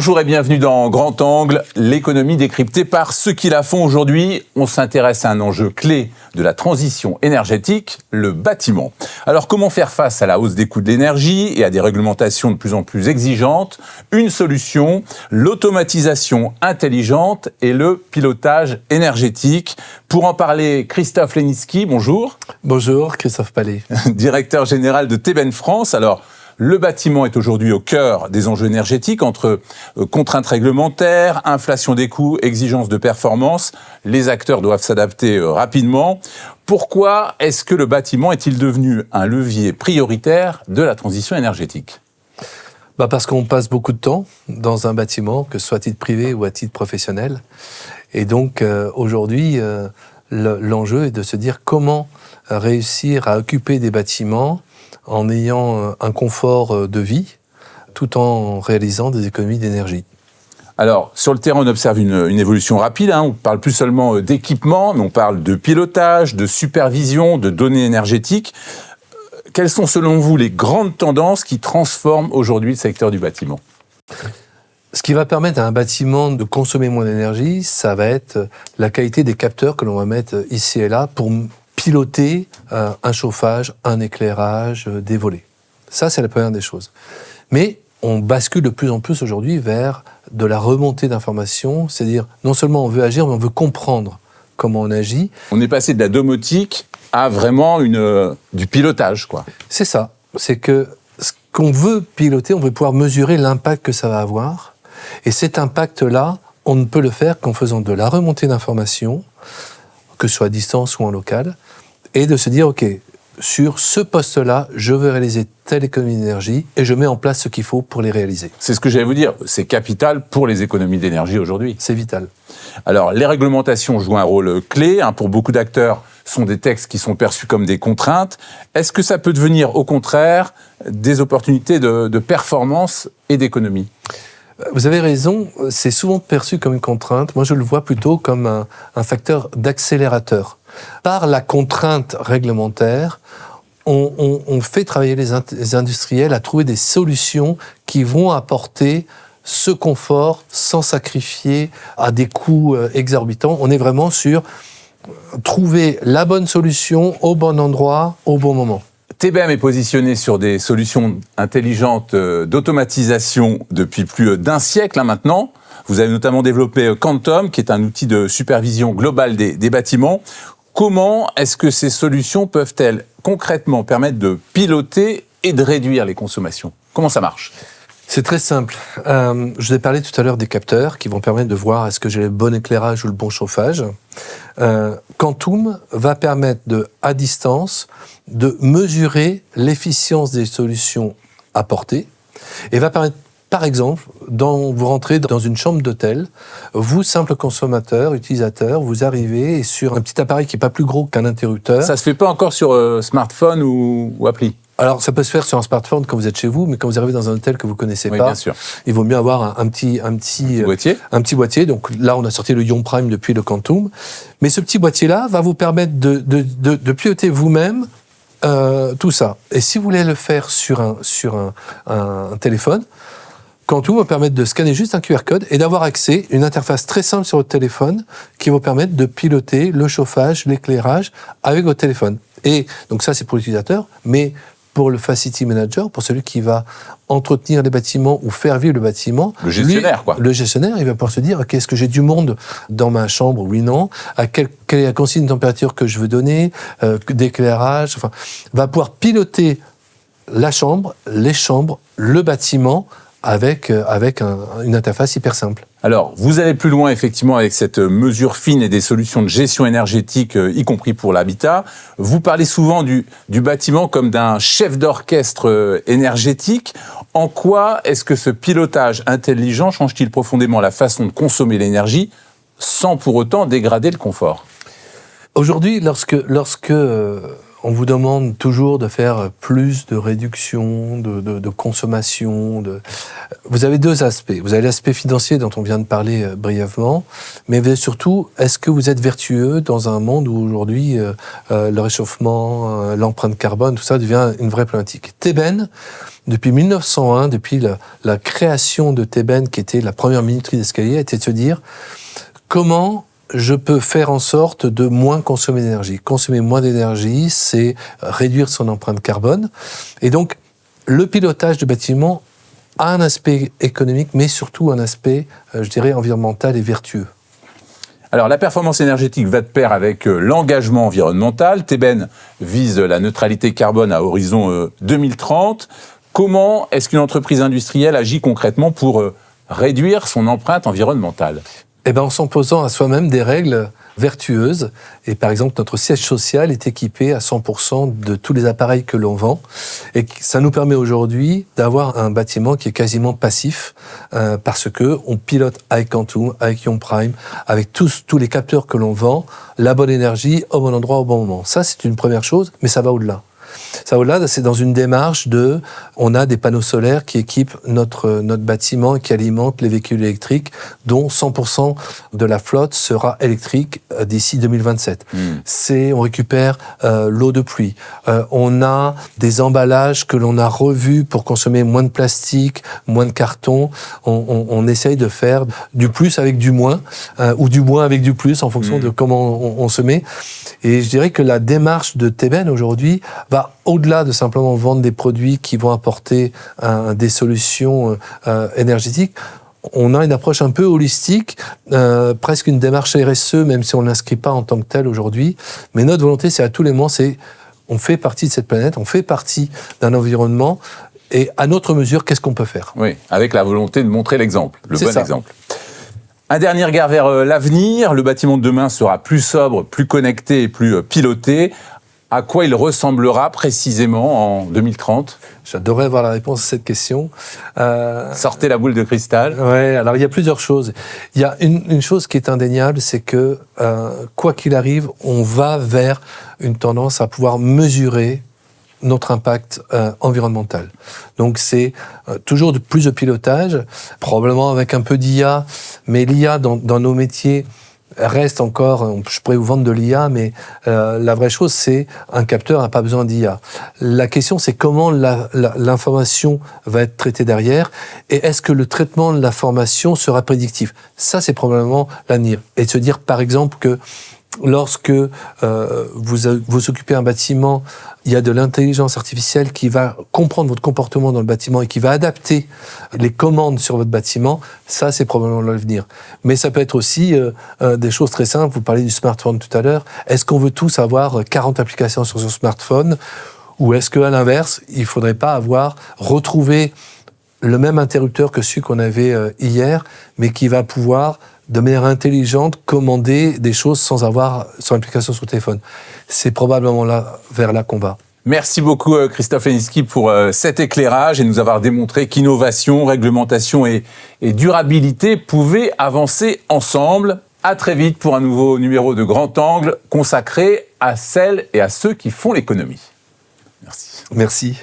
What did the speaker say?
Bonjour et bienvenue dans Grand Angle, l'économie décryptée par ceux qui la font. Aujourd'hui, on s'intéresse à un enjeu clé de la transition énergétique, le bâtiment. Alors comment faire face à la hausse des coûts de l'énergie et à des réglementations de plus en plus exigeantes? Une solution, l'automatisation intelligente et le pilotage énergétique. Pour en parler, Christophe Lenitzky, bonjour. Bonjour, Christophe Palais. Directeur général de TBEN France. Alors, le bâtiment est aujourd'hui au cœur des enjeux énergétiques entre contraintes réglementaires, inflation des coûts, exigences de performance. Les acteurs doivent s'adapter rapidement. Pourquoi est-ce que le bâtiment est-il devenu un levier prioritaire de la transition énergétique ? Parce qu'on passe beaucoup de temps dans un bâtiment, que ce soit à titre privé ou à titre professionnel. Et donc aujourd'hui, l'enjeu est de se dire comment réussir à occuper des bâtiments en ayant un confort de vie, tout en réalisant des économies d'énergie. Alors, sur le terrain, on observe une évolution rapide. On ne parle plus seulement d'équipement, mais on parle de pilotage, de supervision, de données énergétiques. Quelles sont, selon vous, les grandes tendances qui transforment aujourd'hui le secteur du bâtiment ? Ce qui va permettre à un bâtiment de consommer moins d'énergie, ça va être la qualité des capteurs que l'on va mettre ici et là pour piloter un chauffage, un éclairage, des volets. Ça, c'est la première des choses. Mais on bascule de plus en plus aujourd'hui vers de la remontée d'informations, c'est-à-dire non seulement on veut agir, mais on veut comprendre comment on agit. On est passé de la domotique à vraiment du pilotage, quoi. C'est ça. C'est que ce qu'on veut piloter, on veut pouvoir mesurer l'impact que ça va avoir. Et cet impact-là, on ne peut le faire qu'en faisant de la remontée d'informations, que ce soit à distance ou en local, et de se dire, OK, sur ce poste-là, je veux réaliser telle économie d'énergie et je mets en place ce qu'il faut pour les réaliser. C'est ce que j'allais vous dire, c'est capital pour les économies d'énergie aujourd'hui. C'est vital. Alors, les réglementations jouent un rôle clé. Pour beaucoup d'acteurs, ce sont des textes qui sont perçus comme des contraintes. Est-ce que ça peut devenir, au contraire, des opportunités de performance et d'économie ? Vous avez raison, c'est souvent perçu comme une contrainte. Moi, je le vois plutôt comme un facteur d'accélérateur. Par la contrainte réglementaire, on fait travailler les industriels à trouver des solutions qui vont apporter ce confort sans sacrifier à des coûts exorbitants. On est vraiment sur trouver la bonne solution au bon endroit, au bon moment. TBM est positionné sur des solutions intelligentes d'automatisation depuis plus d'un siècle maintenant. Vous avez notamment développé Quantum, qui est un outil de supervision globale des bâtiments. Comment est-ce que ces solutions peuvent-elles concrètement permettre de piloter et de réduire les consommations ? Comment ça marche ? C'est très simple. Je vous ai parlé tout à l'heure des capteurs qui vont permettre de voir est-ce que j'ai le bon éclairage ou le bon chauffage. Quantum va permettre à distance de mesurer l'efficience des solutions apportées et va permettre, par exemple, vous rentrez dans une chambre d'hôtel, vous, simple consommateur, utilisateur, vous arrivez et sur un petit appareil qui n'est pas plus gros qu'un interrupteur. Ça ne se fait pas encore sur smartphone ou appli ? Alors, ça peut se faire sur un smartphone quand vous êtes chez vous, mais quand vous arrivez dans un hôtel que vous ne connaissez pas, bien sûr. Il vaut mieux avoir un petit boîtier. Donc là, on a sorti le Ion Prime depuis le Quantum. Mais ce petit boîtier-là va vous permettre de piloter vous-même tout ça. Et si vous voulez le faire sur un téléphone, Quantum va permettre de scanner juste un QR code et d'avoir accès à une interface très simple sur votre téléphone qui va vous permettre de piloter le chauffage, l'éclairage avec votre téléphone. Et donc ça, c'est pour l'utilisateur, mais pour le facility manager, pour celui qui va entretenir les bâtiments ou faire vivre le bâtiment. Le gestionnaire, Le gestionnaire, il va pouvoir se dire, OK, est-ce que j'ai du monde dans ma chambre? Oui, non. Quelle est la consigne de température que je veux donner, d'éclairage, va pouvoir piloter la chambre, les chambres, le bâtiment avec une interface hyper simple. Alors, vous allez plus loin effectivement avec cette mesure fine et des solutions de gestion énergétique, y compris pour l'habitat. Vous parlez souvent du bâtiment comme d'un chef d'orchestre énergétique. En quoi est-ce que ce pilotage intelligent change-t-il profondément la façon de consommer l'énergie sans pour autant dégrader le confort ? Aujourd'hui, lorsque on vous demande toujours de faire plus de réduction, de consommation. Vous avez deux aspects. Vous avez l'aspect financier dont on vient de parler brièvement, mais vous avez surtout, est-ce que vous êtes vertueux dans un monde où aujourd'hui le réchauffement, l'empreinte carbone, tout ça devient une vraie problématique. Teben, depuis 1901, depuis la création de Teben, qui était la première minuterie d'escalier, était de se dire comment je peux faire en sorte de moins consommer d'énergie. Consommer moins d'énergie, c'est réduire son empreinte carbone. Et donc, le pilotage du bâtiment a un aspect économique, mais surtout un aspect, je dirais, environnemental et vertueux. Alors, la performance énergétique va de pair avec l'engagement environnemental. Teben vise la neutralité carbone à horizon 2030. Comment est-ce qu'une entreprise industrielle agit concrètement pour réduire son empreinte environnementale ? En s'en posant à soi-même des règles vertueuses. Et par exemple, notre siège social est équipé à 100% de tous les appareils que l'on vend. Et ça nous permet aujourd'hui d'avoir un bâtiment qui est quasiment passif parce que on pilote avec Quantum, avec Ion Prime, avec tous les capteurs que l'on vend, la bonne énergie au bon endroit au bon moment. Ça, c'est une première chose, mais ça va au-delà. Ça, au-delà, c'est dans une démarche on a des panneaux solaires qui équipent notre bâtiment et qui alimentent les véhicules électriques, dont 100% de la flotte sera électrique d'ici 2027. On récupère l'eau de pluie. On a des emballages que l'on a revus pour consommer moins de plastique, moins de carton. On essaye de faire du plus avec du moins, ou du moins avec du plus, en fonction de comment on se met. Et je dirais que la démarche de Teben aujourd'hui va au-delà de simplement vendre des produits qui vont apporter des solutions énergétiques. On a une approche un peu holistique, presque une démarche RSE, même si on ne l'inscrit pas en tant que telle aujourd'hui. Mais notre volonté, c'est à tous les moments, on fait partie de cette planète, on fait partie d'un environnement, et à notre mesure, qu'est-ce qu'on peut faire ? Oui, avec la volonté de montrer l'exemple, le bon exemple. Un dernier regard vers l'avenir. Le bâtiment de demain sera plus sobre, plus connecté et plus piloté. À quoi il ressemblera précisément en 2030 ? J'adorerais avoir la réponse à cette question. Sortez la boule de cristal. Ouais, alors il y a plusieurs choses. Il y a une chose qui est indéniable, c'est que quoi qu'il arrive, on va vers une tendance à pouvoir mesurer notre impact environnemental. Donc c'est toujours plus de pilotage, probablement avec un peu d'IA, mais l'IA dans nos métiers reste encore, je pourrais vous vendre de l'IA, mais la vraie chose, c'est un capteur n'a pas besoin d'IA. La question, c'est comment l'information va être traitée derrière, et est-ce que le traitement de l'information sera prédictif ? Ça, c'est probablement l'avenir. Et de se dire, par exemple, que lorsque vous occupez un bâtiment, il y a de l'intelligence artificielle qui va comprendre votre comportement dans le bâtiment et qui va adapter les commandes sur votre bâtiment. Ça, c'est probablement l'avenir. Mais ça peut être aussi des choses très simples. Vous parliez du smartphone tout à l'heure. Est-ce qu'on veut tous avoir 40 applications sur son smartphone ? Ou est-ce qu'à l'inverse, il ne faudrait pas retrouver le même interrupteur que celui qu'on avait hier, mais qui va pouvoir de manière intelligente, commander des choses sans avoir son application sur le téléphone. C'est probablement vers là qu'on va. Merci beaucoup Christophe Lenitzky pour cet éclairage et nous avoir démontré qu'innovation, réglementation et durabilité pouvaient avancer ensemble. À très vite pour un nouveau numéro de Grand Angle consacré à celles et à ceux qui font l'économie. Merci. Merci.